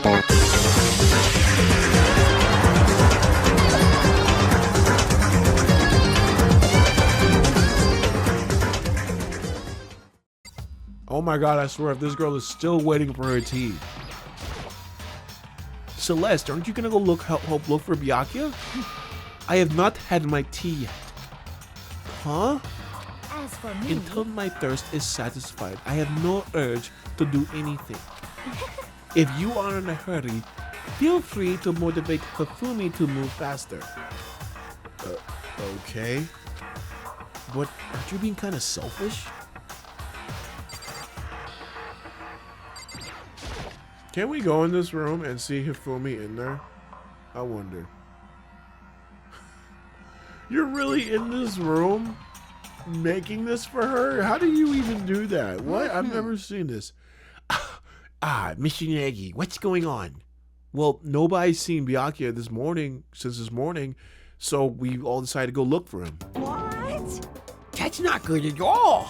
Danganronpa. Oh my god, I swear, if this girl is still waiting for her tea. Celeste, aren't you gonna go help look for Byakuya? I have not had my tea yet. Huh? As for me, Until my thirst is satisfied, I have no urge to do anything. If you are in a hurry, feel free to motivate Hifumi to move faster. Okay. But aren't you being kind of selfish? Can we go in this room and see Hifumi in there? I wonder. You're really in this room making this for her? How do you even do that? What? I've never seen this. Mr. Nagi, what's going on? Well, nobody's seen Byakuya since this morning, so we all decided to go look for him. what? That's not good at all.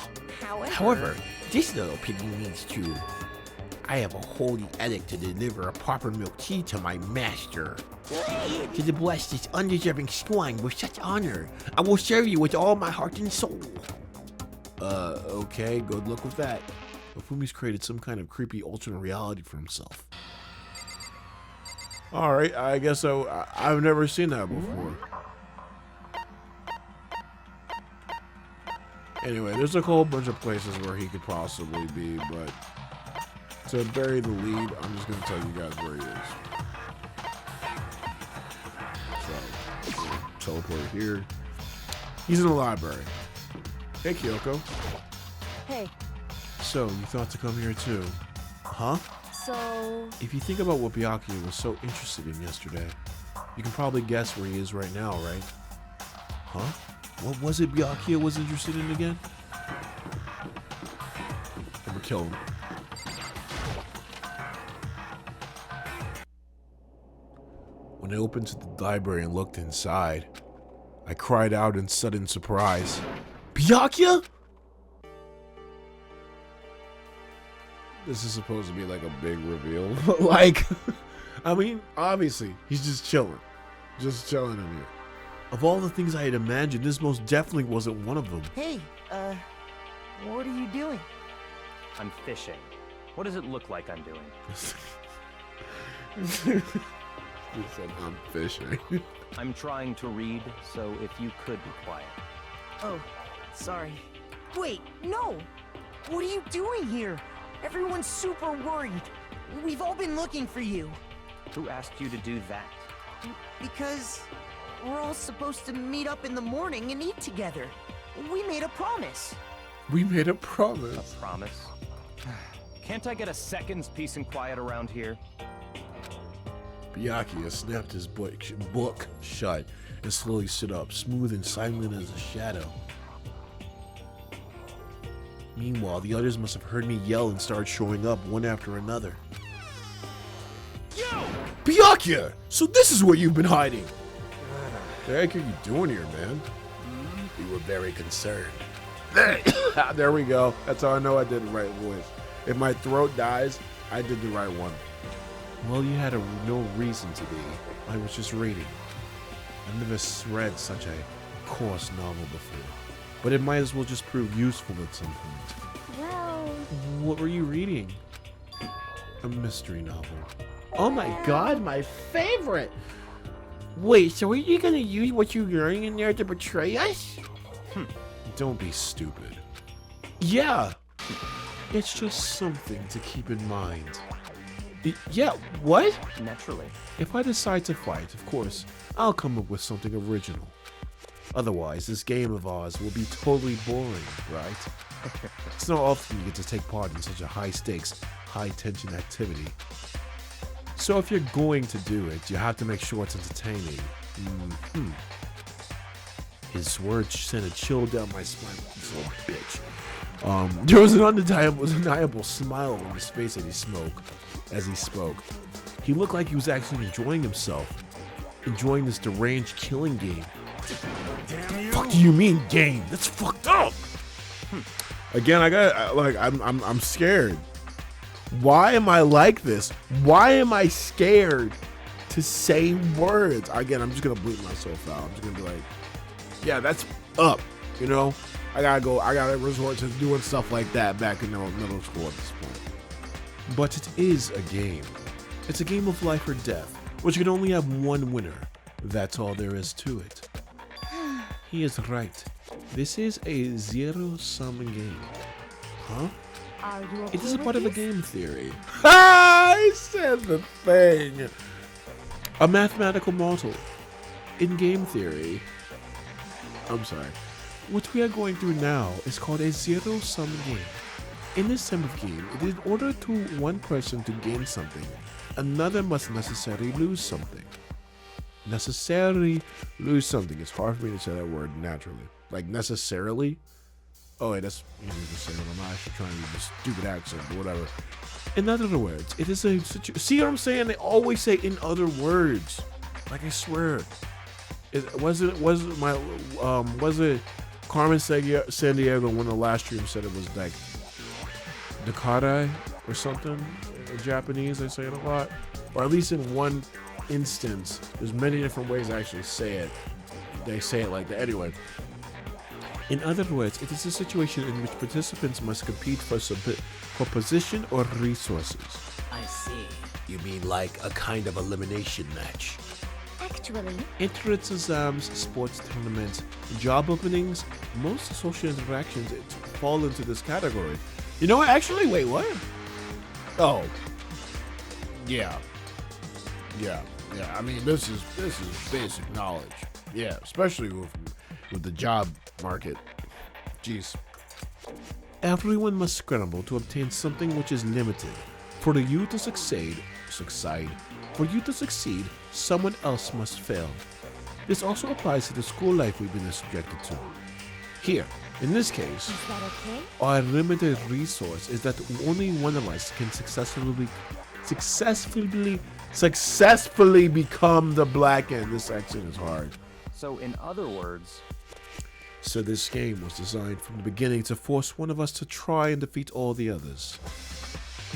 However, This little piggy needs to. I have a holy edict to deliver a proper milk tea to my master. To bless this undeserving swine with such honor, I will serve you with all my heart and soul. Okay, good luck with that. Hifumi's created some kind of creepy alternate reality for himself. Alright, I guess so. I've never seen that before. Anyway, there's a whole bunch of places where he could possibly be, but to bury the lead, I'm just going to tell you guys where he is. So, teleport here. He's in the library. Hey, Kyoko. hey, So, you thought to come here too? Huh? so If you think about what Byakuya was so interested in yesterday, you can probably guess where he is right now, right? Huh? What was it Byakuya was interested in again? I'm gonna kill him. When I opened to the library and looked inside, I cried out in sudden surprise. Byakuya? This is supposed to be like a big reveal. Like, I mean, obviously, he's just chilling. Just chilling in here. Of all the things I had imagined, this most definitely wasn't one of them. Hey, what are you doing? I'm fishing. What does it look like I'm doing? He said, I'm fishing. I'm trying to read, so if you could be quiet. Oh, sorry. Wait, no! What are you doing here? Everyone's super worried. We've all been looking for you. Who asked you to do that? Because we're all supposed to meet up in the morning and eat together. We made a promise. We made a A promise. promise? Can't I get a second's peace and quiet around here? Byakuya snapped his book shut and slowly stood up, smooth and silent as a shadow. Meanwhile, the others must have heard me yell and started showing up one after another. Yo! Byakuya! So this is where you've been hiding! What the heck are you doing here, man? You were very concerned. There we go. That's how I know I did the right voice. If my throat dies, I did the right one. Well, you had no reason to be. I was just reading. I've never read such a coarse novel before. But it might as well just prove useful at some point. well, What were you reading? A mystery novel. Oh my god, my favorite! Wait, so are you gonna use what you're learning in there to betray us? Don't be stupid. Yeah! It's just something to keep in mind. Yeah, what? Naturally. If I decide to fight, of course, I'll come up with something original. Otherwise, this game of ours will be totally boring, right? It's not often you get to take part in such a high-stakes, high-tension activity. So if you're going to do it, you have to make sure it's entertaining. His words sent a chill down my spine. This little bitch. There was an undeniable smile on his face as he spoke. He looked like he was actually enjoying himself, enjoying this deranged killing game. Damn you! Fuck do you mean game? That's fucked up. Again, I'm scared. Why am I like this? Why am I scared to say words? Again, I'm just gonna bleep myself out. I'm just gonna be like, yeah, that's up. You know, I gotta resort to doing stuff like that back in middle school at this point. But it is a game. It's a game of life or death, which can only have one winner. That's all there is to it. He is right. This is a zero-sum game. Huh? Are you okay It is a with part of a this? game theory. I said the thing. A mathematical model. In game theory. I'm sorry. What we are going through now is called a zero-sum game. In this type of game, it is in order to one person to gain something, another must necessarily lose something. Necessarily lose something. It's hard for me to say that word naturally. Like necessarily. Oh, wait, that's easy to say when I'm not actually trying to use a stupid accent, but whatever. In other words, it is a situation. See what I'm saying? They always say in other words. Like I swear. Was it Carmen Sandiego when the last stream said it was like Dakara or something in Japanese? They say it a lot, or at least in one instance. There's many different ways to actually say it. They say it like that. Anyway, in other words, it is a situation in which participants must compete for position or resources. I see. You mean like a kind of elimination match? Actually, Entrance exams, sports tournaments, job openings, most social interactions fall into this category. You know what? Actually, wait, what? Oh, yeah. I mean, this is basic knowledge. Yeah, especially with the job market. Jeez. Everyone must scramble to obtain something which is limited. For you to succeed, someone else must fail. This also applies to the school life we've been subjected to. Here, in this case, is that okay? our limited resource is that only one of us can successfully become the black end. This accent is hard. So in other words, So this game was designed from the beginning to force one of us to try and defeat all the others.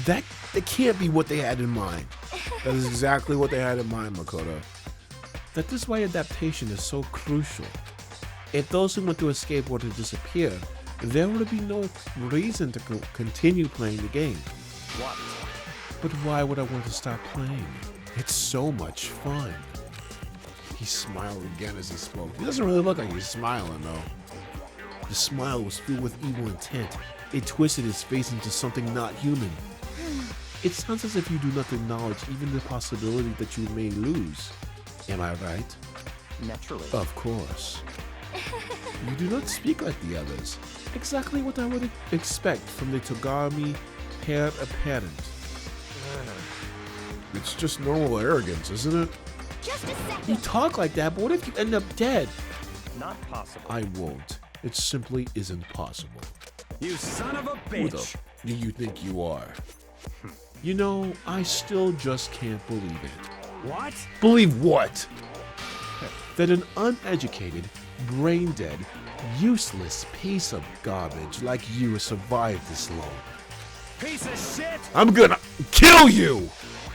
That can't be what they had in mind. That is exactly what they had in mind, Makoto. That is why adaptation is so crucial. If those who want to escape were to disappear, there would be no reason to continue playing the game. what? But why would I want to stop playing? It's so much fun. He smiled again as he spoke. He doesn't really look like he's smiling though. The smile was filled with evil intent. It twisted his face into something not human. It sounds as if you do not acknowledge even the possibility that you may lose. Am I right? Naturally. Of course. You do not speak like the others. Exactly what I would expect from the Togami heir apparent. It's just normal arrogance, isn't it? Just a second. You talk like that, but what if you end up dead? Not possible. I won't. It simply isn't possible. You son of a Who the bitch! do you think you are? You know, I still just can't believe it. What? Believe what? That an uneducated, brain-dead, useless piece of garbage like you has survived this long. Piece of shit! I'm gonna kill you!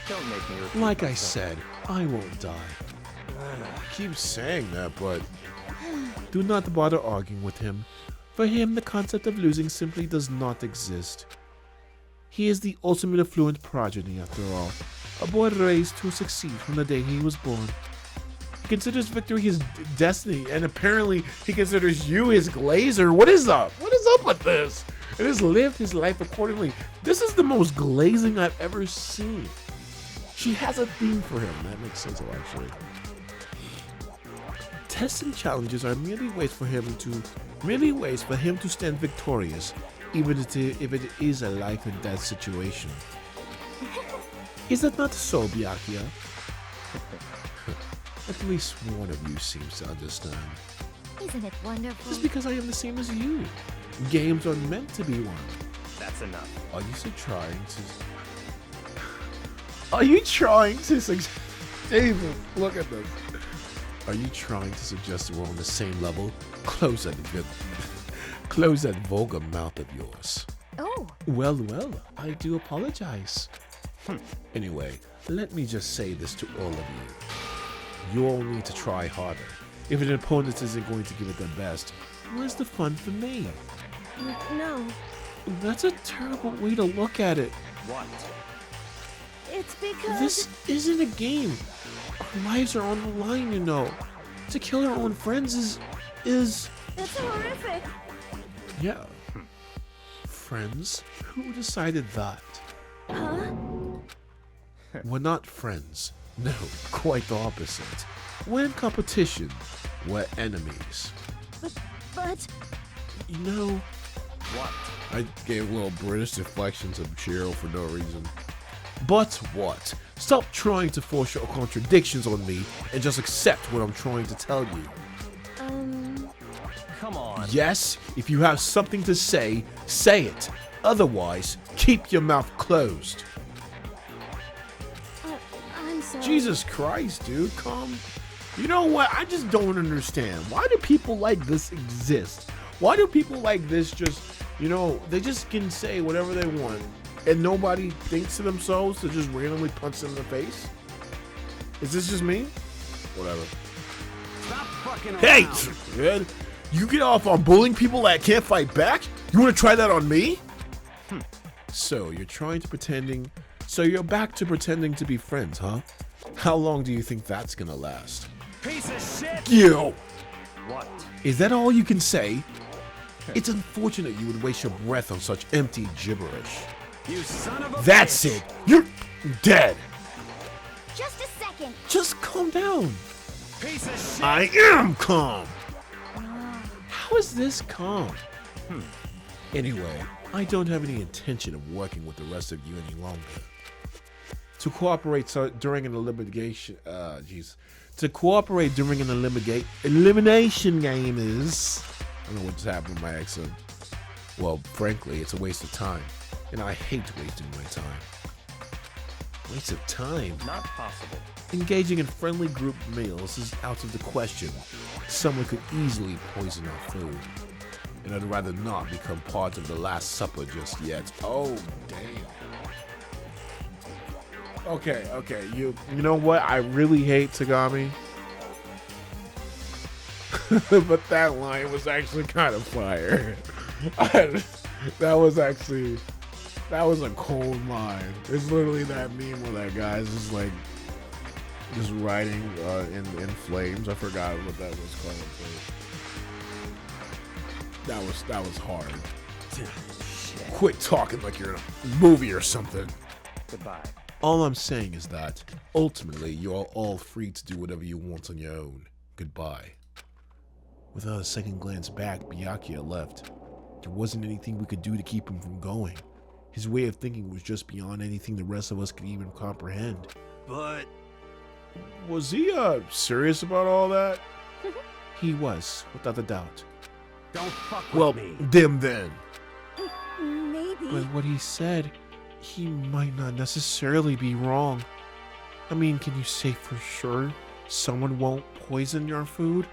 Don't make me repeat Like I myself. said, I won't die. Keep saying that, but do not bother arguing with him. For him, the concept of losing simply does not exist. He is the ultimate affluent progeny, after all. A boy raised to succeed from the day he was born. He considers victory his destiny, and apparently he considers you his glazer. What is up? What is up with this? And has lived his life accordingly. This is the most glazing I've ever seen. She has a theme for him. That makes sense, actually. Tests and challenges are merely ways for him to stand victorious, even if it is a life and death situation. Is that not so, Byakuya? At least one of you seems to understand. Isn't it wonderful? It's because I am the same as you. Games are meant to be won. That's enough. Are you trying to suggest? Jesus, look at this. Are you trying to suggest we're on the same level? Close that vulgar mouth of yours. Oh, Well, I do apologize. Anyway, let me just say this to all of you. You all need to try harder. If an opponent isn't going to give it their best, where's the fun for me? no. That's a terrible way to look at it. What? It's because... This isn't a game. Our lives are on the line, you know. To kill our own friends is... It's horrific. Yeah. Friends? Who decided that? Huh? We're not friends. No, quite the opposite. We're in competition. We're enemies. But... You know, What? I gave a little British deflection to Cheryl for no reason. But what? Stop trying to force your contradictions on me and just accept what I'm trying to tell you. Come on. Yes, if you have something to say, say it. Otherwise, keep your mouth closed. I'm sorry. Jesus Christ, dude, come. You know what? I just don't understand. Why do people like this exist? Why do people like this just, you know, they just can say whatever they want and nobody thinks to themselves to just randomly punch them in the face? Is this just me? Whatever. Stop fucking around. Hey, man, you get off on bullying people that can't fight back? You want to try that on me? So you're back to pretending to be friends, huh? How long do you think that's gonna last? Piece of shit! You! What? Is that all you can say? It's unfortunate you would waste your breath on such empty gibberish. You son of a That's bitch. it! You're dead! Just a second. Just calm down. Piece of shit! I am calm! How is this calm? Anyway, I don't have any intention of working with the rest of you any longer. To cooperate during an elimination, To cooperate during an elimination game is... I don't know what just happened with my accent. Well, frankly, it's a waste of time. And I hate wasting my time. Waste of time? Not possible. Engaging in friendly group meals is out of the question. Someone could easily poison our food. And I'd rather not become part of the Last Supper just yet. Oh, damn. Okay, you know what? I really hate Tagami. But that line was actually kind of fire. That was a cold line. It's literally that meme where that guy's just like, just riding in flames. I forgot what that was called. But that was hard. Quit talking like you're in a movie or something. Goodbye. All I'm saying is that, ultimately, you're all free to do whatever you want on your own. Goodbye. Without a second glance back, Byakuya left. There wasn't anything we could do to keep him from going. His way of thinking was just beyond anything the rest of us could even comprehend. But Was he serious about all that? He was, without a doubt. don't fuck with Well, me. them then. Maybe. But what he said, he might not necessarily be wrong. I mean, can you say for sure someone won't poison your food?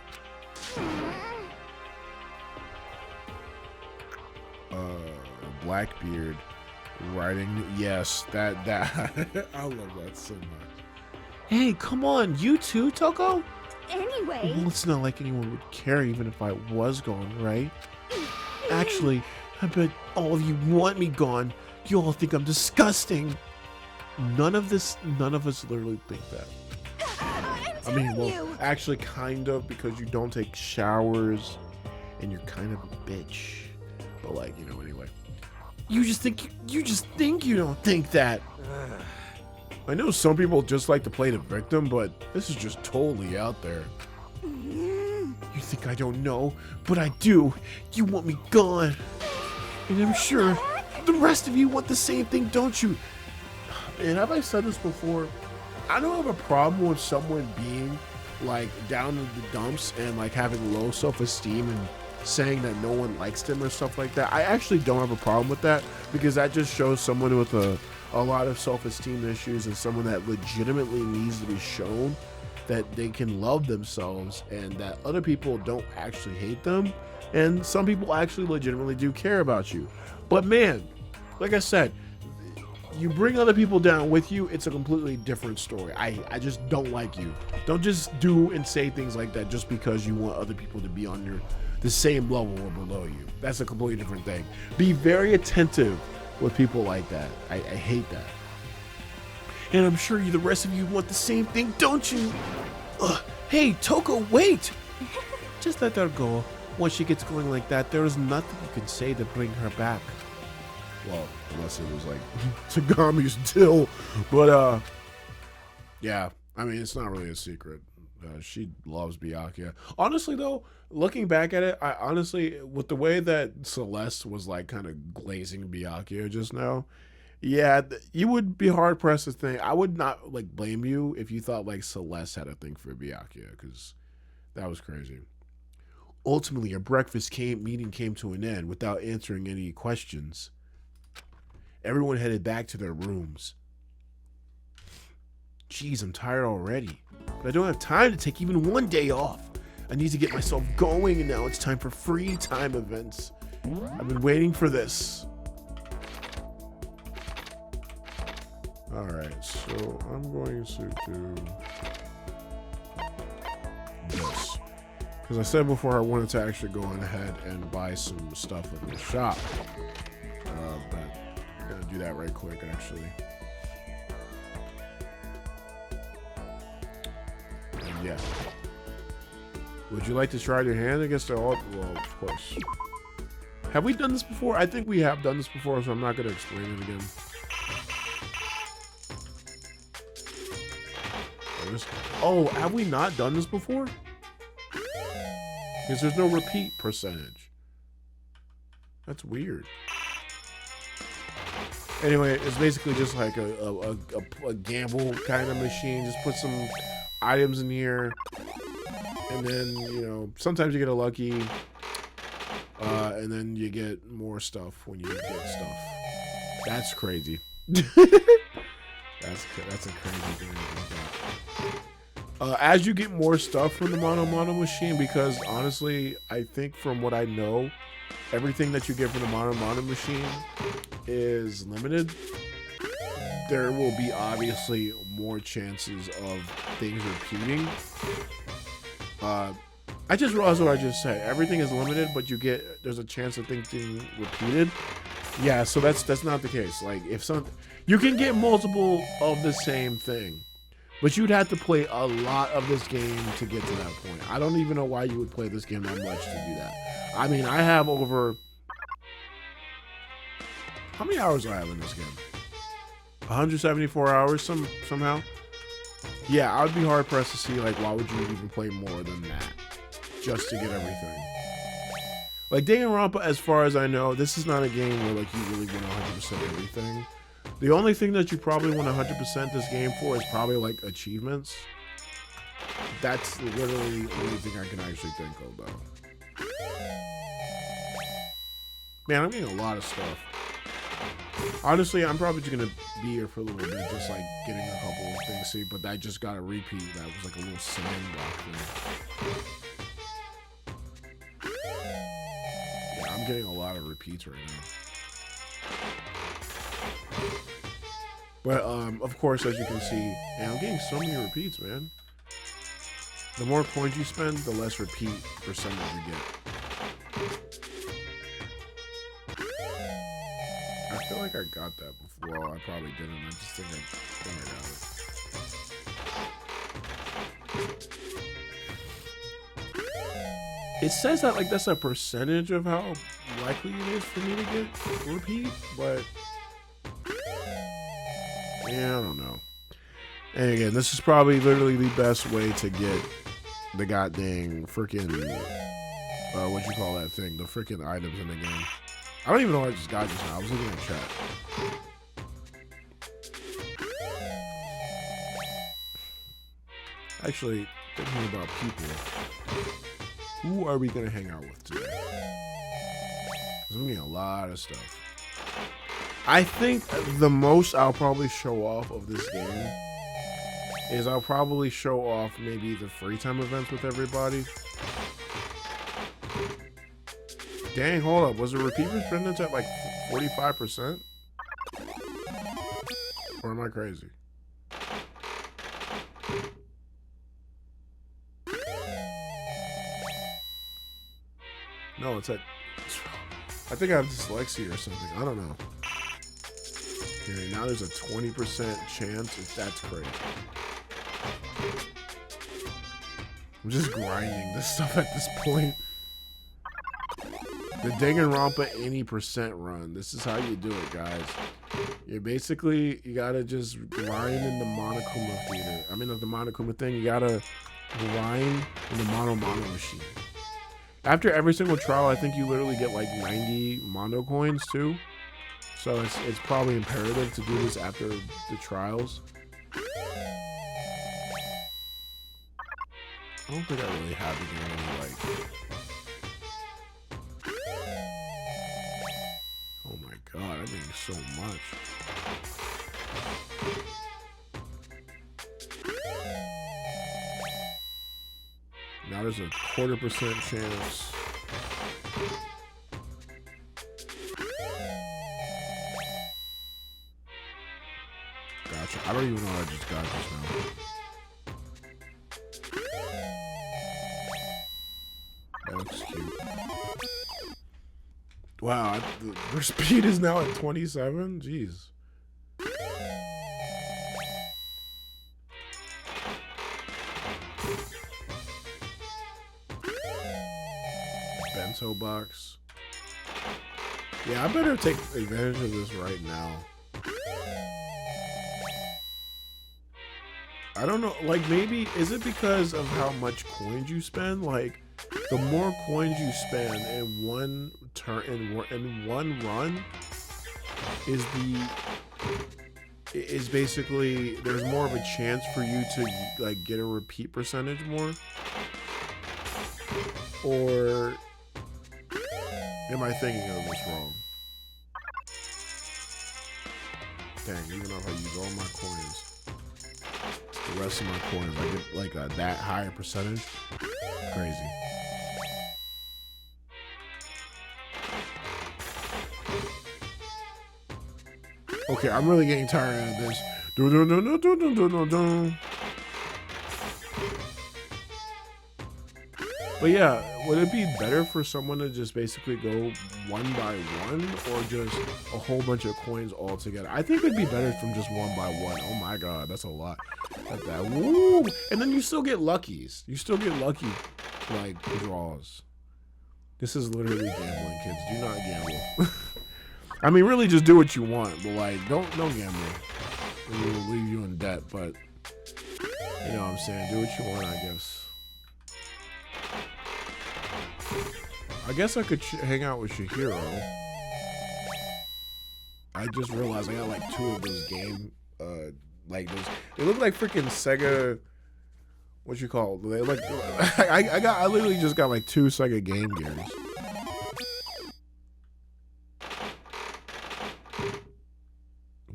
Blackbeard writing, yes, that I love that so much. Hey, come on, you too, Toko? Anyway. Well, it's not like anyone would care even if I was gone, right? Actually, I bet all of you want me gone. You all think I'm disgusting. None of us literally think that. I mean, well, actually kind of, because you don't take showers and you're kind of a bitch. But like, you know, anyway. You just think you don't think that. I know some people just like to play the victim, but this is just totally out there. You think I don't know, but I do. You want me gone. And I'm sure the rest of you want the same thing, don't you? And have I said this before? I don't have a problem with someone being like down in the dumps and like having low self-esteem and saying that no one likes them or stuff like that. I actually don't have a problem with that, because that just shows someone with a lot of self-esteem issues and someone that legitimately needs to be shown that they can love themselves and that other people don't actually hate them, and some people actually legitimately do care about you. But man, like I said, you bring other people down with you, it's a completely different story. I just don't like you. Don't just do and say things like that just because you want other people to be on the same level or below you. That's a completely different thing. Be very attentive with people like that. I hate that. And I'm sure the rest of you want the same thing, don't you? Hey, Toko, wait! Just let her go. Once she gets going like that, there is nothing you can say to bring her back. Well, unless it was like Tagami's deal. But, yeah. I mean, it's not really a secret. She loves Byakuya. Honestly, though, looking back at it, I honestly, with the way that Celeste was like kind of glazing Byakuya just now, yeah, you would be hard pressed to think. I would not like blame you if you thought like Celeste had a thing for Byakuya, because that was crazy. Ultimately, a breakfast meeting came to an end without answering any questions. Everyone headed back to their rooms. Jeez, I'm tired already. But I don't have time to take even one day off. I need to get myself going, and now it's time for free time events. I've been waiting for this. Alright, so I'm going to do this. Because I said before I wanted to actually go on ahead and buy some stuff at the shop. But I'm going to do that right quick, actually. And yeah. Would you like to try your hand against the all? Well, of course. Have we done this before? I think we have done this before, so I'm not going to explain it again. Oh, have we not done this before? Because there's no repeat percentage. That's weird. Anyway, it's basically just like a gamble kind of machine. Just put some items in here, and then, you know, sometimes you get a lucky, and then you get more stuff when you get stuff. That's crazy. That's a crazy thing. As you get more stuff from the mono machine, because honestly, I think from what I know, everything that you get from the mono machine is limited. There will be obviously more chances of things repeating. I just realized what I just said. Everything is limited, but there's a chance of things being repeated. Yeah, so that's not the case. Like, you can get multiple of the same thing, but you'd have to play a lot of this game to get to that point. I don't even know why you would play this game that much to do that. I mean, I have over... How many hours do I have in this game? 174 hours somehow? Yeah, I would be hard pressed to see, like, why would you even play more than that just to get everything? Like, Danganronpa, as far as I know, this is not a game where, like, you really want 100% everything. The only thing that you probably want 100% this game for is probably, like, achievements. That's literally the only thing I can actually think of, though. Man, I'm getting a lot of stuff. Honestly, I'm probably just gonna be here for a little bit, just like getting a couple of things. See, but I just got a repeat. That was like a little sandbox thing. Yeah, I'm getting a lot of repeats right now. But of course, as you can see, man, I'm getting so many repeats, man. The more coins you spend, the less repeat percentage you get. I feel like I got that before. Well, I probably didn't. I just think I got it. It says that like that's a percentage of how likely it is for me to get repeat, but yeah, I don't know. And again, this is probably literally the best way to get the goddamn freaking what you call that thing? The freaking items in the game. I don't even know what I just got just now. I was looking at chat. Actually, thinking about people. Who are we gonna hang out with today? Because I'm getting a lot of stuff. I think the most I'll probably show off of this game is I'll probably show off maybe the free time events with everybody. Dang, hold up. Was the repeat percentage at like 45%? Or am I crazy? No, it's at... I think I have dyslexia or something. I don't know. Okay, now there's a 20% chance. That's crazy. I'm just grinding this stuff at this point. The Danganronpa 80% run. This is how you do it, guys. You basically, you gotta just grind in the Monokuma theater. I mean, not the Monokuma thing. You gotta grind in the Mono machine. After every single trial, I think you literally get like 90 Mono coins too. So it's probably imperative to do this after the trials. I don't think I really have to get any like... Oh my god, I mean so much. Now there's a 0.25% chance. Gotcha. I don't even know what I just got just now. That looks cute. Wow, their speed is now at 27? Jeez. Bento box. Yeah, I better take advantage of this right now. I don't know, like maybe, is it because of how much coins you spend? Like, the more coins you spend in one turn, in one run, is basically, there's more of a chance for you to like get a repeat percentage more? Or am I thinking of this wrong? Dang, even if I use all my coins, the rest of my coins, I get like a that higher percentage. Crazy. Okay, I'm really getting tired of this. But yeah, would it be better for someone to just basically go one by one, or just a whole bunch of coins all together? I think it'd be better from just one by one. Oh my god, that's a lot. Like that. Woo! And then you still get luckies. You still get lucky, like, draws. This is literally gambling, kids. Do not gamble. I mean, really just do what you want, but like, don't gamble. It will leave you in debt, but you know what I'm saying? Do what you want, I guess. I guess I could hang out with Chihiro. I just realized I got like 2 of those like those. They look like freaking Sega. What you call? They like. I literally just got like 2 Sega Game Gears.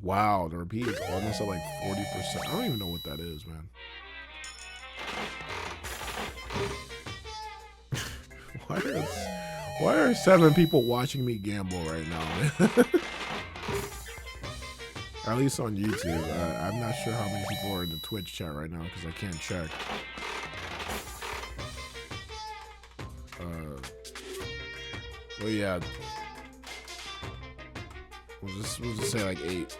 Wow, the repeat is almost at like 40%. I don't even know what that is, man. Why are 7 people watching me gamble right now, man? At least on YouTube. I'm not sure how many people are in the Twitch chat right now because I can't check. Well, yeah. We'll just say like 8.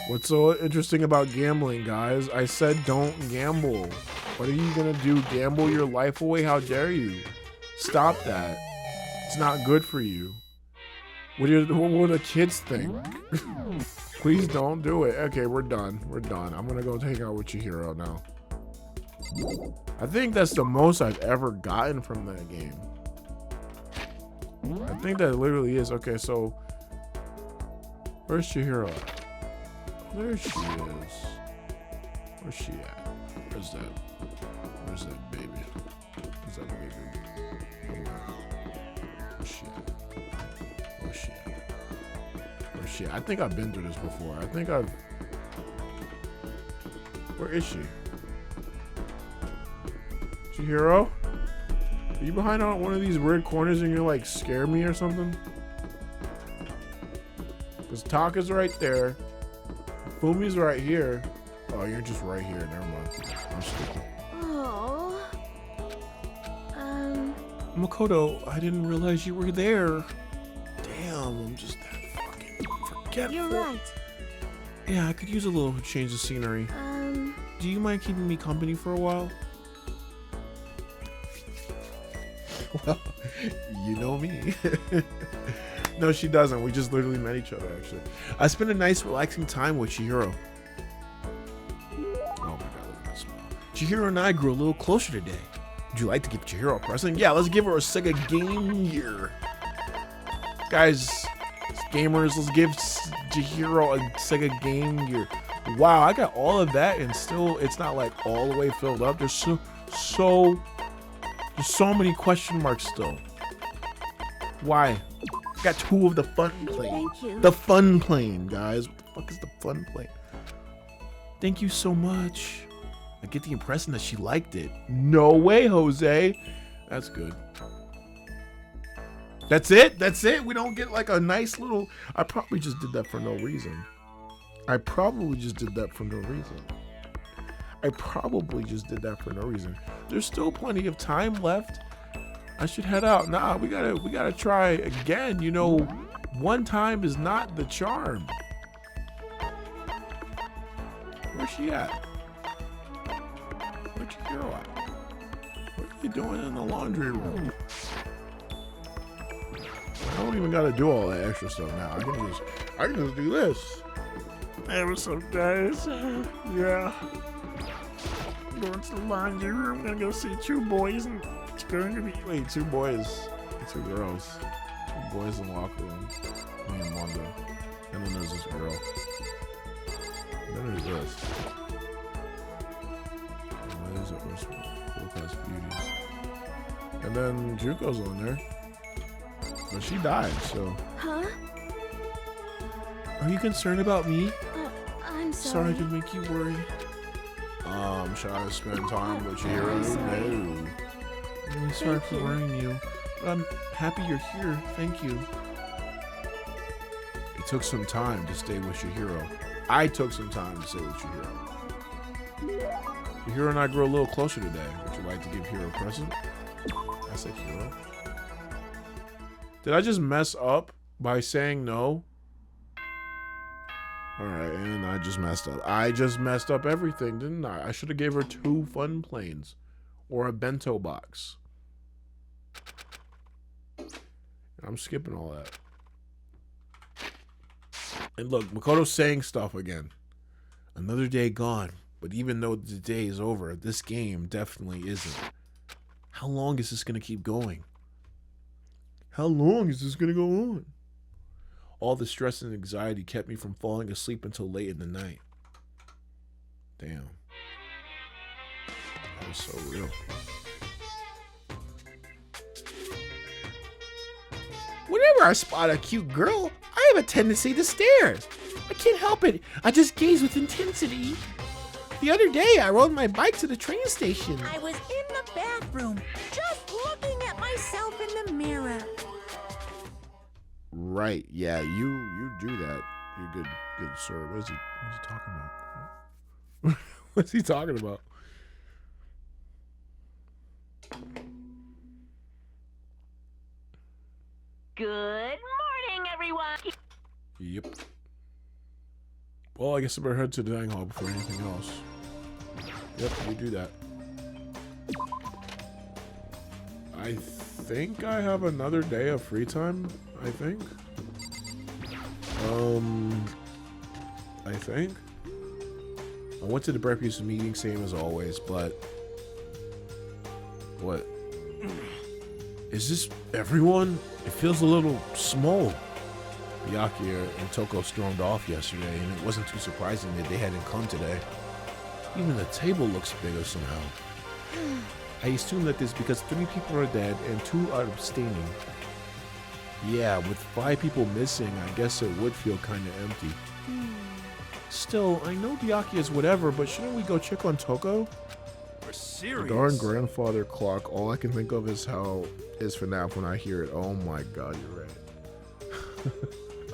What's so interesting about gambling, guys? I said don't gamble. What are you gonna do? Gamble your life away? How dare you? Stop that. It's not good for you. What will the kids think? Please don't do it. Okay, we're done. We're done. I'm gonna go hang out with Chihiro now. I think that's the most I've ever gotten from that game. I think that literally is. Okay, so where's Chihiro? There she is. Where's she at? Where's that? Where's that baby? Where's that baby? Where's she at? Where's she at? Where's she at? I think I've been through this before. Where is she? Chihiro? Are you behind on one of these weird corners and you're like, scare me or something? Because Taka's right there. Fumi's right here. Oh, you're just right here. Never mind. I'm stupid. Oh. Makoto, I didn't realize you were there. Damn, I'm just that fucking forgetful. You're right. Yeah, I could use a little change of scenery. Do you mind keeping me company for a while? Well, you know me. No, she doesn't. We just literally met each other, actually. I spent a nice, relaxing time with Chihiro. Oh my god, look at that smile. Chihiro and I grew a little closer today. Would you like to give Chihiro a present? Yeah, let's give her a Sega Game Gear. Guys, gamers, let's give Chihiro a Sega Game Gear. Wow, I got all of that and still it's not like all the way filled up. There's so many question marks still. Why? I got 2 of the fun plane. Thank you. The fun plane, guys. What the fuck is the fun plane? Thank you so much. I get the impression that she liked it. No way, Jose. That's good. That's it? That's it? We don't get like a nice little... I probably just did that for no reason. There's still plenty of time left. I should head out. Nah, we gotta try again. You know, one time is not the charm. Where's she at? Where'd you go at? What are you doing in the laundry room? I don't even gotta do all that extra stuff now. I can just do this. Hey, what's up, guys? Yeah. I'm going to the laundry room. I'm gonna go see 2 boys and it's going to be 2 boys and 2 girls. 2 boys in the locker room. Me and Wanda. And then there's this girl. And then there's this. And there's full class beauties. And then Juko's on there. But she died, so. Huh? Are you concerned about me? I'm Sorry sorry. to make you worry. Should I spend time with Chihiro? No. I'm really sorry for worrying you, but I'm happy you're here. Thank you. It took some time to stay with Chihiro. I took some time to stay with Chihiro. Chihiro and I grew a little closer today. Would you like to give Hiro a present? I said Hiro. Did I just mess up by saying no? Alright, and I just messed up. I just messed up everything, didn't I? I should have gave her 2 fun planes. Or a bento box. I'm skipping all that. And look, Makoto's saying stuff again. Another day gone. But even though the day is over, this game definitely isn't. How long is this going to keep going? How long is this going to go on? All the stress and anxiety kept me from falling asleep until late in the night. Damn. That was so real. Whenever I spot a cute girl, I have a tendency to stare. I can't help it. I just gaze with intensity. The other day, I rode my bike to the train station. I was in the bathroom, just looking at myself in the mirror. Right, yeah, you do that. You're good sir. What's he talking about? What's he talking about? Good morning, everyone. Yep. Well, I guess I better head to the dining hall before anything else. Yep, you do that. I think I have another day of free time, I think. I went to the breakfast meeting, same as always, but... What? Is this everyone? It feels a little small. Byakuya and Toko stormed off yesterday, and it wasn't too surprising that they hadn't come today. Even the table looks bigger somehow. I assume that this is because 3 people are dead and 2 are abstaining. Yeah, with 5 people missing, I guess it would feel kinda empty. Still, I know Byakuya is whatever, but shouldn't we go check on Toko? We're serious. The darn grandfather clock, all I can think of is FNAF when I hear it. Oh my god, you're right.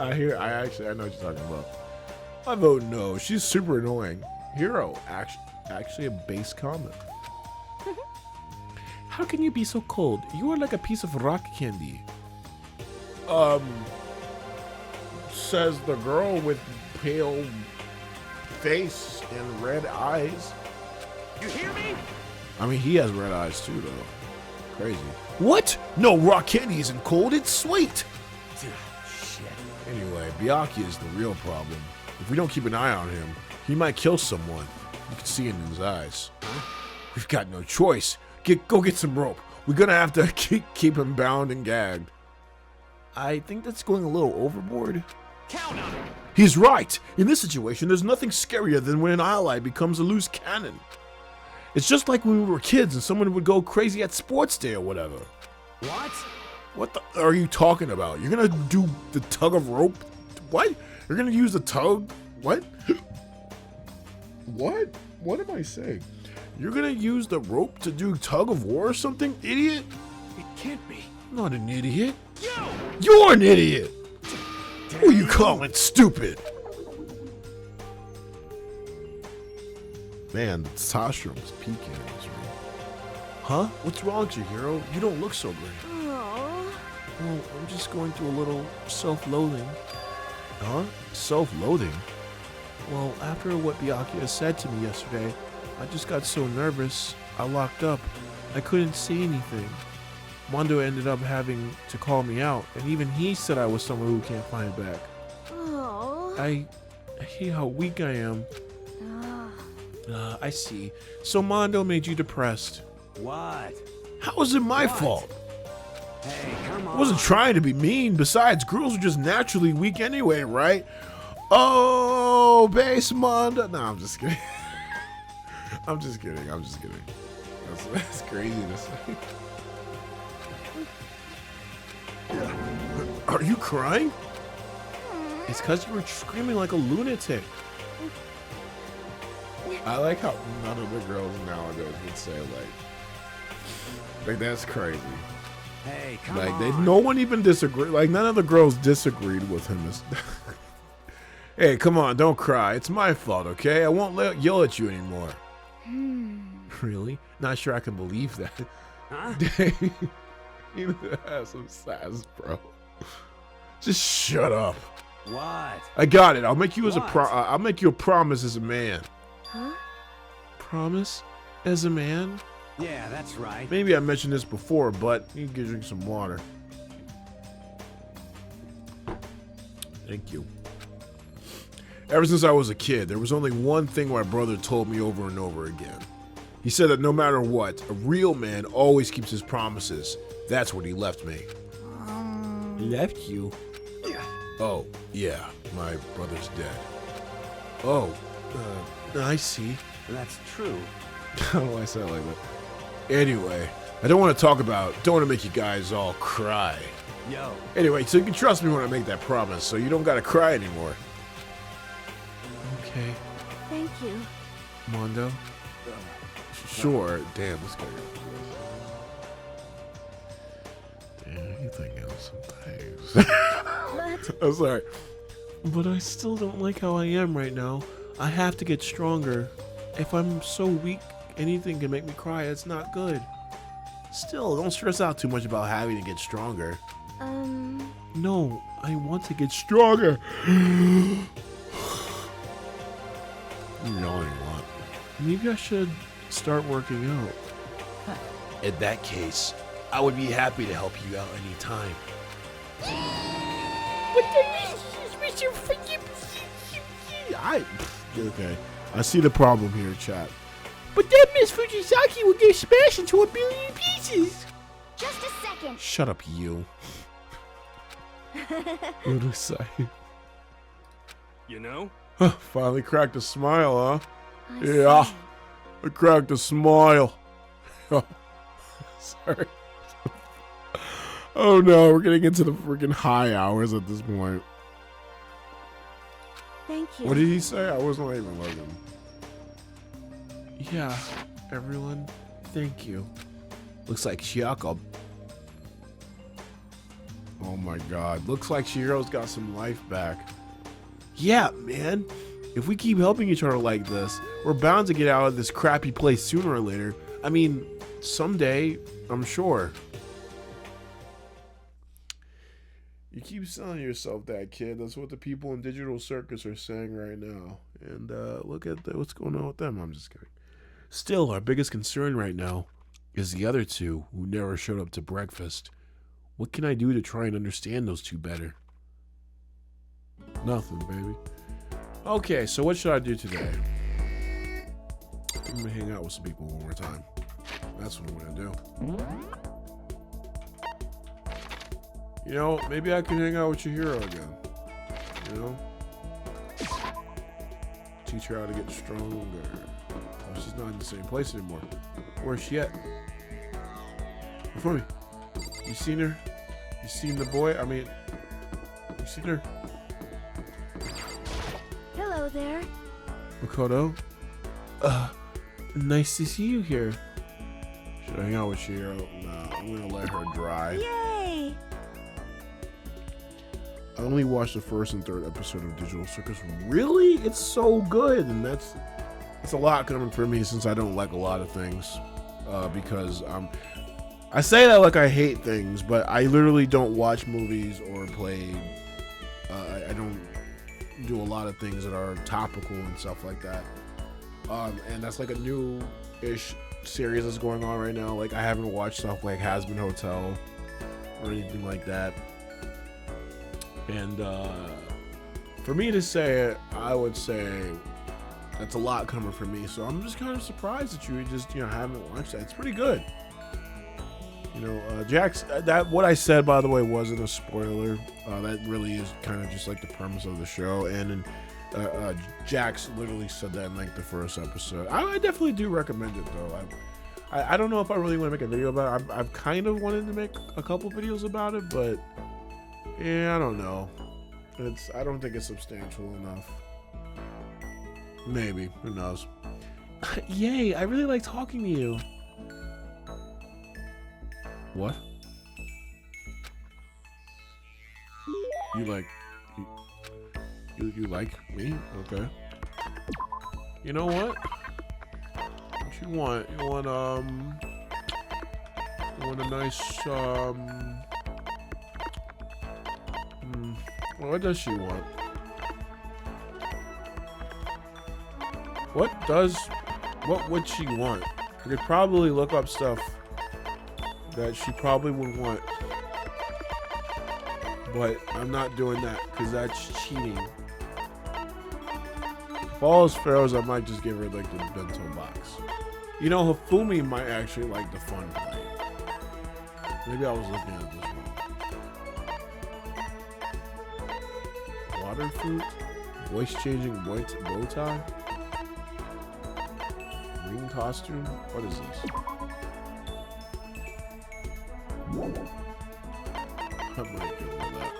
I know what you're talking about. I vote no. She's super annoying. Hero, actually a base comment. How can you be so cold? You are like a piece of rock candy. Says the girl with pale face and red eyes. You hear me? I mean, he has red eyes too, though. Crazy. What? No, rock candy isn't cold. It's sweet. Shit. Anyway, Byakuya is the real problem. If we don't keep an eye on him, he might kill someone. You can see it in his eyes. We've got no choice. Go get some rope. We're gonna have to keep him bound and gagged. I think that's going a little overboard. Count on it. He's right. In this situation, there's nothing scarier than when an ally becomes a loose cannon. It's just like when we were kids and someone would go crazy at sports day or whatever. What? What the are you talking about? You're gonna do the tug of rope? What? You're gonna use the tug? What? What? What am I saying? You're gonna use the rope to do tug of war or something, idiot? It can't be. I'm not an idiot. You! You're an idiot! Who are you calling stupid? Man, the testosterone is peaking in this room. Huh? What's wrong with you, hero? You don't look so great. Oh. Well, I'm just going through a little self-loathing. Huh? Self-loathing? Well, after what Byakuya said to me yesterday, I just got so nervous, I locked up. I couldn't see anything. Mondo ended up having to call me out, and even he said I was someone who can't find back. Oh. I hate how weak I am. Ah. I see. So Mondo made you depressed. What? How is it my fault? Hey, come on. I wasn't trying to be mean. Besides, girls are just naturally weak anyway, right? Oh, base Mondo. No, I'm just kidding. I'm just kidding. That's crazy to say. Are you crying? It's because you were screaming like a lunatic. I like how none of the girls nowadays would say like that's crazy. Hey, come Like on. no one even disagreed. Like none of the girls disagreed with him. Hey, come on, don't cry. It's my fault, okay? I won't yell at you anymore. Really? Not sure I can believe that. Huh? Dang. You have some sass, bro. Just shut up. What? I got it. I'll make you What? I'll make you a promise as a man. Huh? Promise as a man? Yeah, that's right. Maybe I mentioned this before, but you can drink some water. Thank you. Ever since I was a kid, there was only one thing my brother told me over and over again. He said that no matter what, a real man always keeps his promises. That's what he left me. Left you? Oh, yeah, my brother's dead. Oh, I see. That's true. How do I sound like that? Anyway, I don't want to make you guys all cry. Yo. Anyway, so you can trust me when I make that promise, so you don't gotta cry anymore. Okay, Thank you. Mondo. Sure. Damn, this guy. Yeah, you think else sometimes. But I'm sorry. But I still don't like how I am right now. I have to get stronger. If I'm so weak, anything can make me cry. It's not good. Still, don't stress out too much about having to get stronger. No, I want to get stronger. I'm yawning a lot. Maybe I should start working out. In that case, I would be happy to help you out anytime. Okay. I see the problem here, chat. But then Miss Fujisaki will get smashed into 1 billion pieces. just a second. Shut up, you. What do I say? You know? Finally cracked a smile, huh? I Yeah. see. I cracked a smile. Sorry. Oh no, we're getting into the freaking high hours at this point. Thank you. What did he say? I wasn't even looking. Yeah, everyone, thank you. Looks like Chiako. Oh my god. Looks like Shihiro's got some life back. Yeah, man. If we keep helping each other like this, we're bound to get out of this crappy place sooner or later. I mean, someday, I'm sure. You keep selling yourself that, kid. That's what the people in Digital Circus are saying right now. And look at what's going on with them. I'm just kidding. Still, our biggest concern right now is the other two who never showed up to breakfast. What can I do to try and understand those two better? Nothing, baby. Okay, so what should I do today? I'm gonna hang out with some people one more time. That's what I'm gonna do. You know, maybe I can hang out with Chihiro again. You know? Teach her how to get stronger. Oh, she's not in the same place anymore. Where's she at? Before me. You seen her? You seen the boy? I mean, you seen her? Hello there. Makoto? Nice to see you here. Should I hang out with Chihiro? No, I'm gonna let her dry. Yay! I only watched the first and third episode of Digital Circus. Really? It's so good, and it's a lot coming from me since I don't like a lot of things. Because I say that like I hate things, but I literally don't watch movies or play. I don't do a lot of things that are topical and stuff like that. And that's like a new-ish series that's going on right now. Like I haven't watched stuff like Has Been Hotel or anything like that. And for me to say it, I would say that's a lot coming from me. So I'm just kind of surprised that you just haven't watched that. It's pretty good. Jax, that what I said, by the way, wasn't a spoiler. That really is kind of just like the premise of the show. And Jax literally said that in like the first episode. I definitely do recommend it though. I don't know if I really want to make a video about it. I've kind of wanted to make a couple videos about it, but yeah, I don't know. I don't think it's substantial enough. Maybe, who knows? Yay! I really like talking to you. What? You like me? Okay. You know what? What you want? You want a nice what does she want? What would she want? I could probably look up stuff that she probably would want, but I'm not doing that because that's cheating. If all else fails, I might just give her like the bento box. Hifumi might actually like the fun play. Maybe I was looking at this one. Water fruit, voice changing bow tie, ring costume. What is this? I might give her that.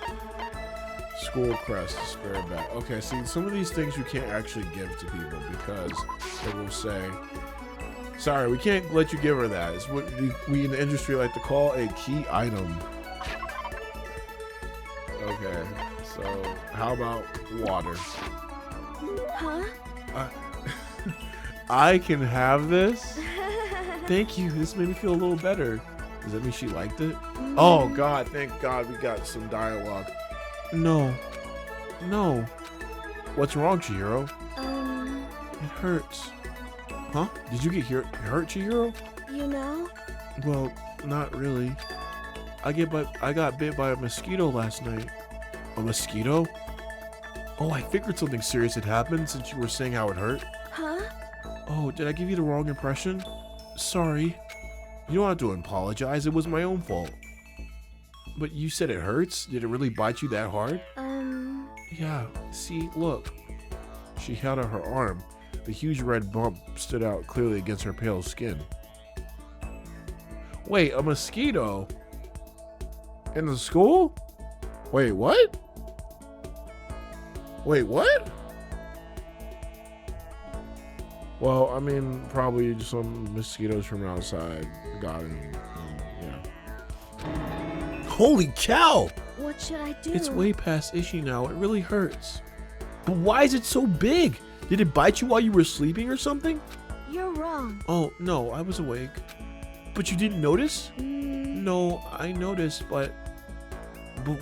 School crest, spare back. Okay, see, some of these things you can't actually give to people because they will say, sorry, we can't let you give her that. It's what we in the industry like to call a key item. Okay, so how about water? Huh? I can have this? Thank you, this made me feel a little better. Does that mean she liked it? Oh God, thank God we got some dialogue. No. What's wrong, Chihiro? It hurts. Huh? Did you get hurt, Chihiro? Well, not really. I got bit by a mosquito last night. A mosquito? Oh, I figured something serious had happened since you were saying how it hurt. Huh? Oh, did I give you the wrong impression? Sorry. You don't have to apologize. It was my own fault. But you said it hurts? Did it really bite you that hard? Yeah. See, look. She held out her arm. The huge red bump stood out clearly against her pale skin. Wait, a mosquito? In the school? Wait, what? Wait, what? Well, I mean, probably just some mosquitoes from outside got him. Yeah. Holy cow! What should I do? It's way past itchy now. It really hurts. But why is it so big? Did it bite you while you were sleeping or something? You're wrong. Oh, no, I was awake. But you didn't notice? No, I noticed, but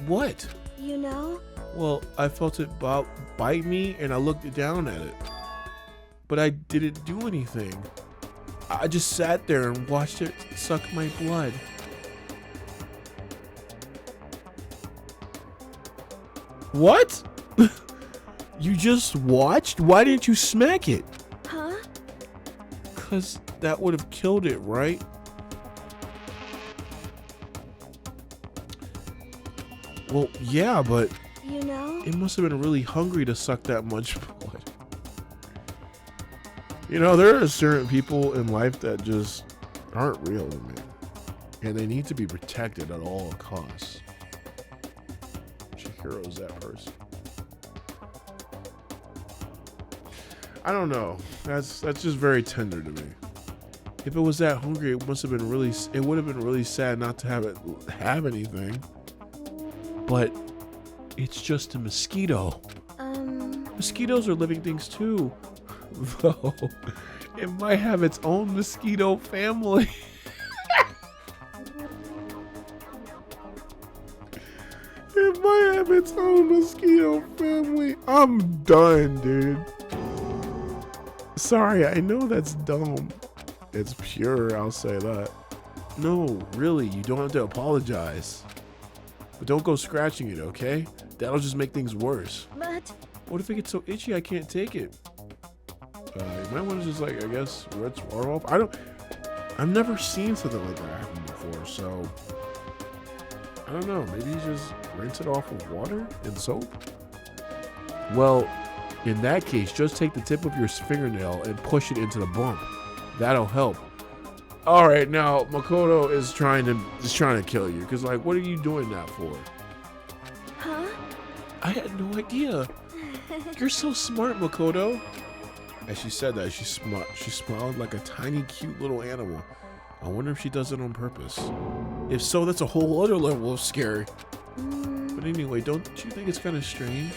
what? You know? Well, I felt it bite me and I looked down at it. But I didn't do anything. I just sat there and watched it suck my blood. What? You just watched? Why didn't you smack it? Huh? 'Cause that would have killed it, right? Well, yeah, but You know? it must have been really hungry to suck that much blood. You know, there are certain people in life that just aren't real to me. And they need to be protected at all costs. Chihiro's that person. I don't know. That's just very tender to me. If it was that hungry, it would have been really sad not to have anything. But it's just a mosquito. Mosquitoes are living things too. Though it might have its own mosquito family. It might have its own mosquito family. I'm done, dude. Sorry, I know that's dumb. It's pure, I'll say that. No, really, you don't have to apologize. But don't go scratching it, okay? That'll just make things worse. But What if it gets so itchy I can't take it? You might want to just, like, I guess, rinse water off. I've never seen something like that happen before, so I don't know. Maybe you just rinse it off with water and soap? Well, in that case, just take the tip of your fingernail and push it into the bump. That'll help. All right, now Makoto is trying to kill you because, like, what are you doing that for? huh? I had no idea. You're so smart, Makoto. As she said that, she smiled like a tiny, cute little animal. I wonder if she does it on purpose. If so, that's a whole other level of scary. But anyway, don't you think it's kind of strange?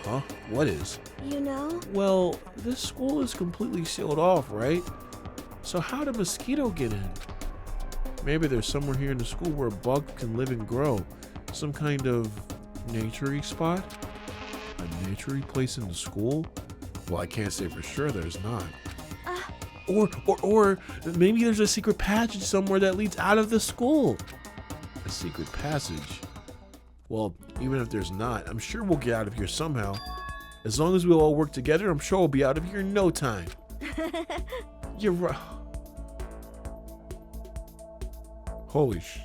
Huh? What is? You know? Well, this school is completely sealed off, right? So how did mosquito get in? Maybe there's somewhere here in the school where a bug can live and grow. Some kind of nature-y spot? A nature-y place in the school? Well, I can't say for sure there's not. Or maybe there's a secret passage somewhere that leads out of the school. A secret passage? Well, even if there's not, I'm sure we'll get out of here somehow. As long as we all work together, I'm sure we'll be out of here in no time. You're right. Holy sh...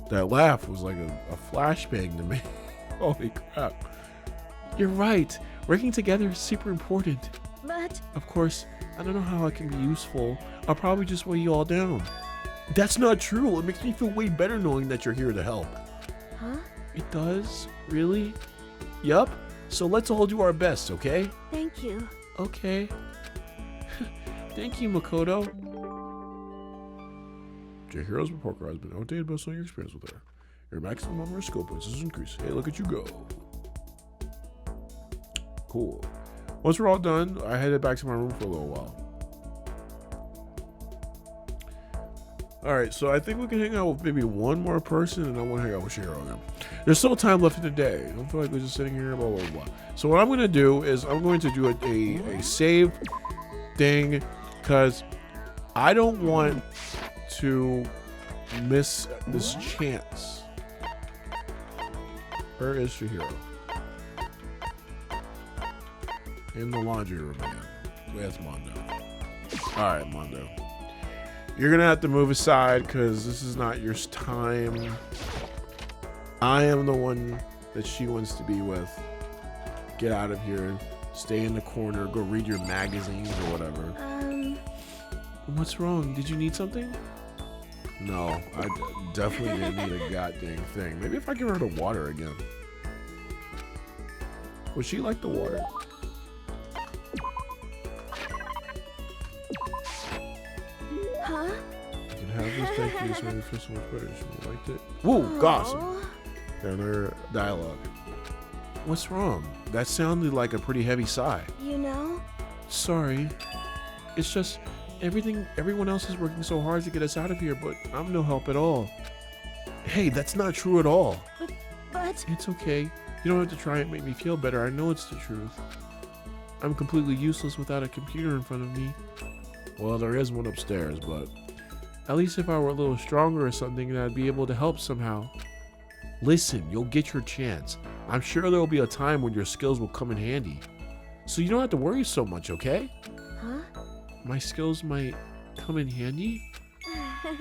That laugh was like a flashbang to me. Holy crap. You're right. Working together is super important. But Of course, I don't know how I can be useful. I'll probably just weigh you all down. That's not true. It makes me feel way better knowing that you're here to help. huh? It does? Really? Yup. So let's all do our best, okay? Thank you. Okay. Thank you, Makoto. Chihiro's report card has been outdated based on your experience with her. Your maximum number of skill points is increased. Hey, look at you go. Cool. Once we're all done, I headed back to my room for a little while. Alright, so I think we can hang out with maybe one more person, and I want to hang out with Chihiro again. There's still time left in the day. I don't feel like we're just sitting here, blah, blah, blah. So what I'm going to do is I'm going to do a save thing, because I don't want to miss this chance. Where is Chihiro? In the laundry room again. Where's Mondo? Alright, Mondo. You're gonna have to move aside because this is not your time. I am the one that she wants to be with. Get out of here. Stay in the corner. Go read your magazines or whatever. What's wrong? Did you need something? No, I definitely didn't need a goddamn thing. Maybe if I give her the water again. Would she like the water? Huh? You can have just thank you so much for so much better. You liked it? Woo, gossip. Oh, And her dialogue. What's wrong? That sounded like a pretty heavy sigh. you know? Sorry. It's just everyone else is working so hard to get us out of here, but I'm no help at all. Hey, that's not true at all. But It's okay. You don't have to try and make me feel better. I know it's the truth. I'm completely useless without a computer in front of me. Well, there is one upstairs, but at least if I were a little stronger or something, then I'd be able to help somehow. Listen, you'll get your chance. I'm sure there will be a time when your skills will come in handy. So you don't have to worry so much, okay? huh? My skills might come in handy?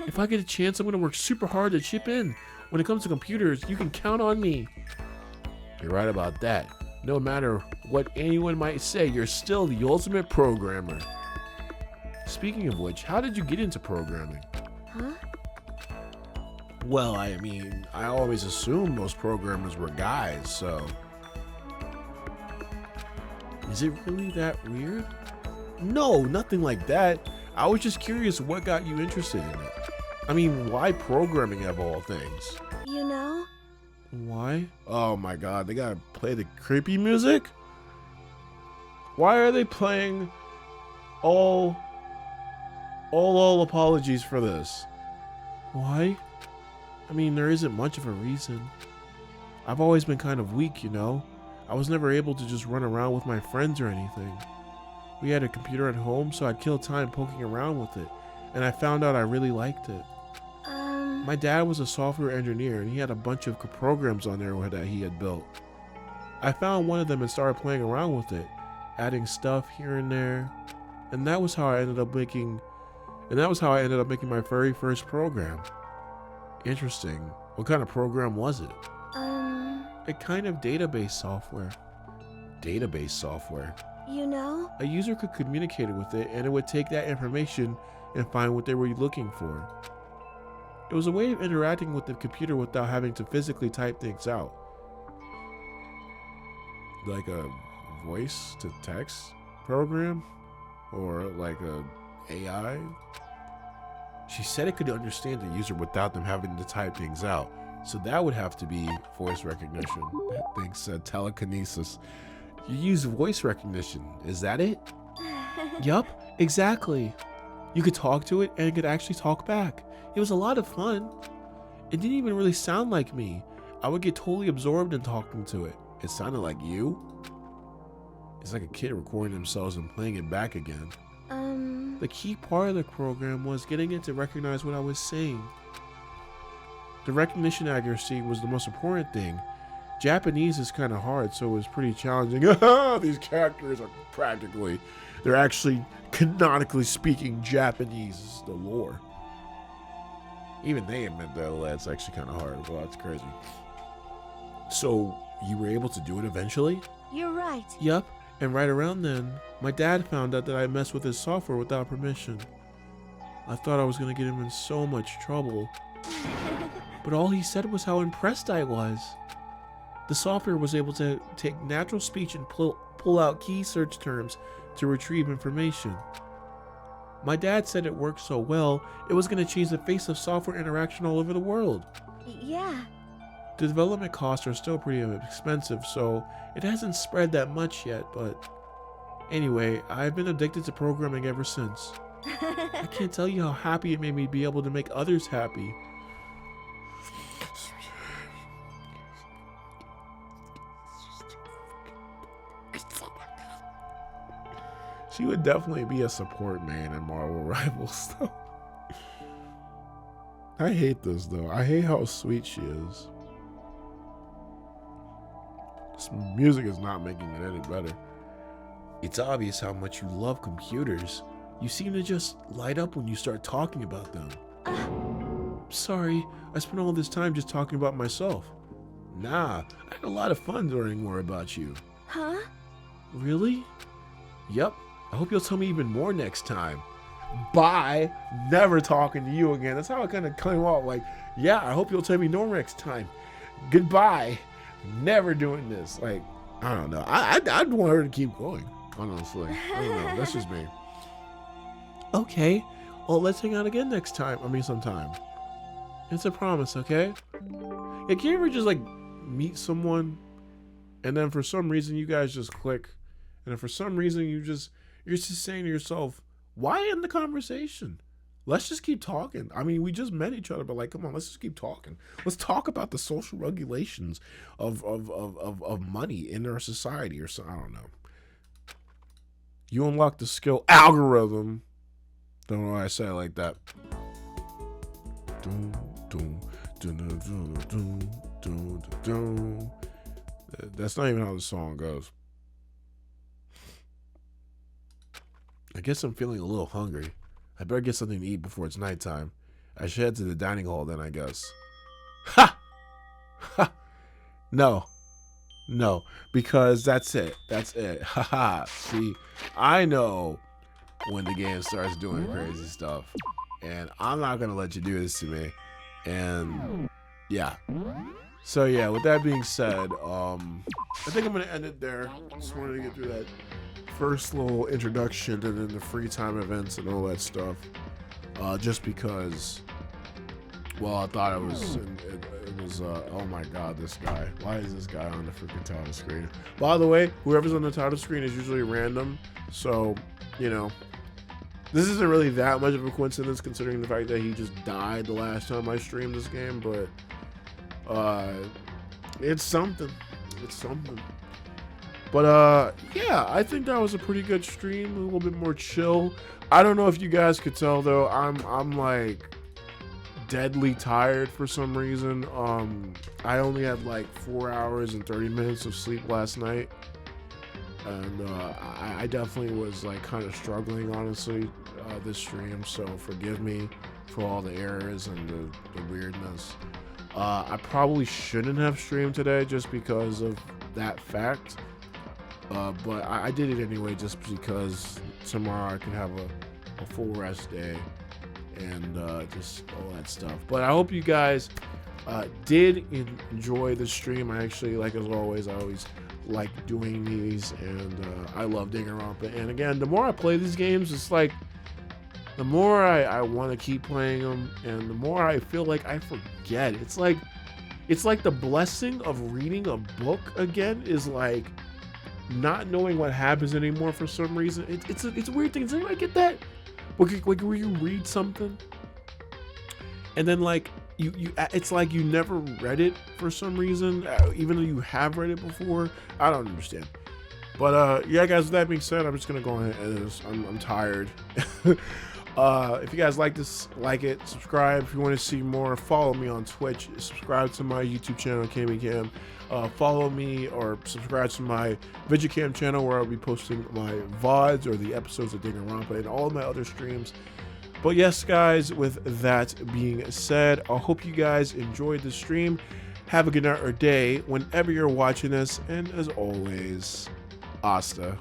If I get a chance, I'm going to work super hard to chip in. When it comes to computers, you can count on me. You're right about that. No matter what anyone might say, you're still the ultimate programmer. Speaking of which, how did you get into programming? Huh? Well, I mean, I always assumed most programmers were guys, so... Is it really that weird? No, nothing like that. I was just curious what got you interested in it. I mean, why programming of all things? You know? Why? Oh my god, they gotta play the creepy music? Why are they playing all apologies for this? Why? I mean, there isn't much of a reason. I've always been kind of weak, you know? I was never able to just run around with my friends or anything. We had a computer at home, so I'd kill time poking around with it, and I found out I really liked it. My dad was a software engineer, and he had a bunch of programs on there that he had built. I found one of them and started playing around with it, adding stuff here and there, and that was how I ended up making my very first program. Interesting. What kind of program was it? A kind of database software. Database software. You know? A user could communicate with it, and it would take that information and find what they were looking for. It was a way of interacting with the computer without having to physically type things out. Like a voice to text program? Or like a AI? She said it could understand the user without them having to type things out. So that would have to be voice recognition. That thing said telekinesis. You use voice recognition, is that it? Yup, exactly. You could talk to it and it could actually talk back. It was a lot of fun. It didn't even really sound like me. I would get totally absorbed in talking to it. It sounded like you. It's like a kid recording themselves and playing it back again. The key part of the program was getting it to recognize what I was saying. The recognition accuracy was the most important thing. Japanese is kind of hard, so it was pretty challenging. These characters are they're actually canonically speaking Japanese. This is the lore. Even they admit that that's actually kind of hard. Well, that's crazy. So, you were able to do it eventually? You're right. Yep, and right around then, my dad found out that I messed with his software without permission. I thought I was going to get him in so much trouble. But all he said was how impressed I was. The software was able to take natural speech and pull out key search terms to retrieve information. My dad said it worked so well, it was going to change the face of software interaction all over the world. Yeah. The development costs are still pretty expensive, so it hasn't spread that much yet, but anyway, I've been addicted to programming ever since. I can't tell you how happy it made me be able to make others happy. She would definitely be a support man in Marvel Rivals, though. I hate this, though. I hate how sweet she is. This music is not making it any better. It's obvious how much you love computers. You seem to just light up when you start talking about them. Sorry, I spent all this time just talking about myself. Nah, I had a lot of fun learning more about you. Huh? Really? Yep. I hope you'll tell me even more next time. Bye. Never talking to you again. That's how it kind of came out. Like, yeah, I hope you'll tell me more next time. Goodbye. Never doing this. Like, I don't know. I'd want her to keep going, honestly. I don't know. That's just me. Okay. oh, let's hang out again next time. I mean, sometime. It's a promise, okay? Yeah, can you ever just like meet someone and then for some reason you guys just click, and then for some reason you're just saying to yourself, why end the conversation? Let's just keep talking. I mean, we just met each other, but like, come on, let's just keep talking. Let's talk about the social regulations of money in our society or something. I don't know. You unlock the skill algorithm. Don't know why I say it like that. That's not even how the song goes. I guess I'm feeling a little hungry. I better get something to eat before it's nighttime. I should head to the dining hall then, I guess. Ha! Ha! No. No. Because that's it. That's it. Haha. See, I know when the game starts doing crazy stuff. And I'm not going to let you do this to me. And yeah. So yeah, with that being said, I think I'm going to end it there. Just wanted to get through that first little introduction to the free time events and all that stuff. Just because, well, I thought it was, oh my god, this guy. Why is this guy on the freaking title screen? By the way, whoever's on the title screen is usually random. So, you know, this isn't really that much of a coincidence considering the fact that he just died the last time I streamed this game, but it's something. It's something. But yeah, I think that was a pretty good stream, a little bit more chill. I don't know if you guys could tell though, I'm like deadly tired for some reason. I only had like 4 hours and 30 minutes of sleep last night. And I definitely was like kind of struggling, honestly, this stream, so forgive me for all the errors and the weirdness. I probably shouldn't have streamed today just because of that fact, but I did it anyway just because tomorrow I can have a full rest day and just all that stuff. But I hope you guys did enjoy the stream. I actually, like as always, I always like doing these, and I love Danganronpa. And again, the more I play these games, it's like the more I want to keep playing them, and the more I feel like I forget. It's like the blessing of reading a book again is like not knowing what happens anymore for some reason. It's a weird thing. Does anybody get that? Like where you read something and then like you it's like you never read it for some reason, even though you have read it before. I don't understand. But yeah, guys, with that being said, I'm just gonna go ahead and end this. I'm tired. If you guys like this, like it, subscribe. If you want to see more, follow me on Twitch. Subscribe to my YouTube channel, KamPlays. Follow me or subscribe to my VijaKam channel where I'll be posting my VODs or the episodes of Danganronpa and all of my other streams. But yes, guys, with that being said, I hope you guys enjoyed the stream. Have a good night or day whenever you're watching this. And as always, hasta.